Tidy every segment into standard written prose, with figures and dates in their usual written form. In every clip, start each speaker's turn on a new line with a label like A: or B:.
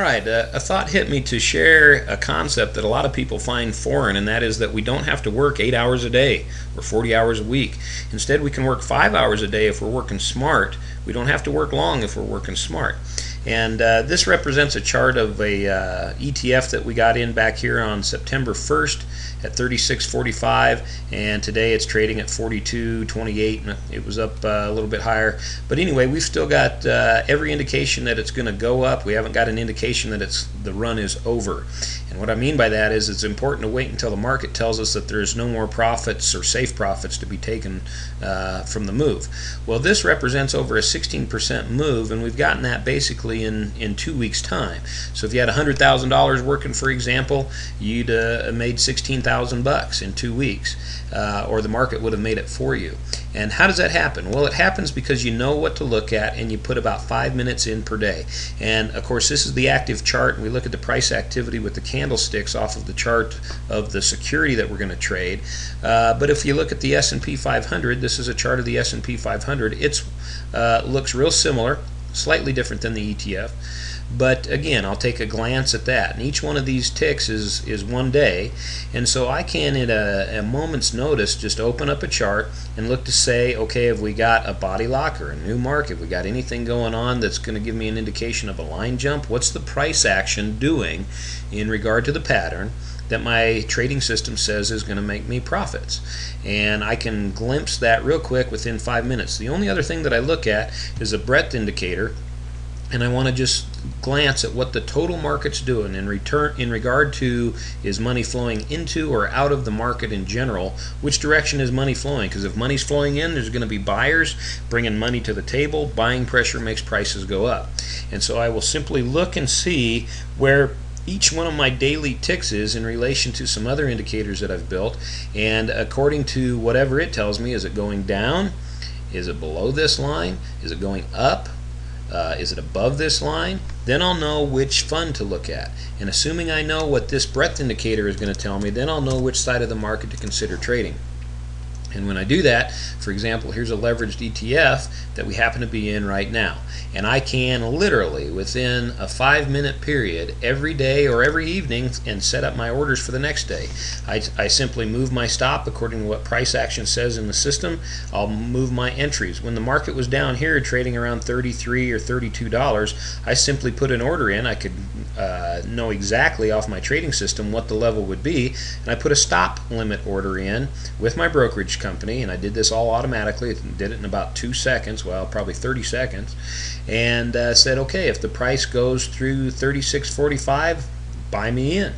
A: right, a thought hit me to share a concept that a lot of people find foreign, and that is that we don't have to work 8 hours a day or 40 hours a week. Instead, we can work 5 hours a day if we're working smart. We don't have to work long if we're working smart. And this represents a chart of a ETF that we got in back here on September 1st at 36.45, and today it's trading at 42.28, and it was up a little bit higher. But anyway, we've still got every indication that it's going to go up. We haven't got an indication that the run is over. And what I mean by that is it's important to wait until the market tells us that there's no more profits or safe profits to be taken from the move. Well, this represents over a 16% move, and we've gotten that basically in 2 weeks' time. So if you had $100,000 working, for example, you'd made 16,000 bucks in 2 weeks, or the market would have made it for you. And how does that happen? Well, it happens because you know what to look at, and you put about 5 minutes in per day. And of course, this is the active chart, and we look at the price activity with the candlesticks off of the chart of the security that we're going to trade. But if you look at the S&P 500, this is a chart of the S&P 500. It looks real similar, slightly different than the ETF. But again, I'll take a glance at that, and each one of these ticks is 1 day, and so I can at a moment's notice just open up a chart and look to say, okay, have we got a body lock or a new market? Have we got anything going on that's going to give me an indication of a line jump? What's the price action doing in regard to the pattern that my trading system says is going to make me profits? And I can glimpse that real quick within 5 minutes. The only other thing that I look at is a breadth indicator, and I want to just glance at what the total market's doing in regard to, is money flowing into or out of the market in general. Which direction is money flowing? Because if money's flowing in, there's going to be buyers bringing money to the table. Buying pressure makes prices go up. And so I will simply look and see where each one of my daily ticks is in relation to some other indicators that I've built, and according to whatever it tells me, is it going down? Is it below this line? Is it going up? Is it above this line? Then I'll know which fund to look at. And assuming I know what this breadth indicator is going to tell me, then I'll know which side of the market to consider trading. And when I do that, for example, here's a leveraged ETF that we happen to be in right now. And I can literally, within a 5-minute period, every day or every evening, and set up my orders for the next day. I simply move my stop according to what price action says in the system. I'll move my entries. When the market was down here trading around $33 or $32, I simply put an order in. I could know exactly off my trading system what the level would be, and I put a stop limit order in with my brokerage company, and I did this all automatically. Did it in about 2 seconds, well, probably 30 seconds, and said, okay, if the price goes through 36.45, buy me in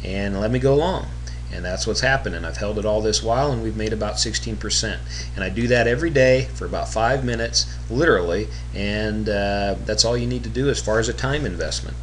A: and let me go long. And that's what's happened, and I've held it all this while, and we've made about 16%. And I do that every day for about 5 minutes, literally, and that's all you need to do as far as a time investment.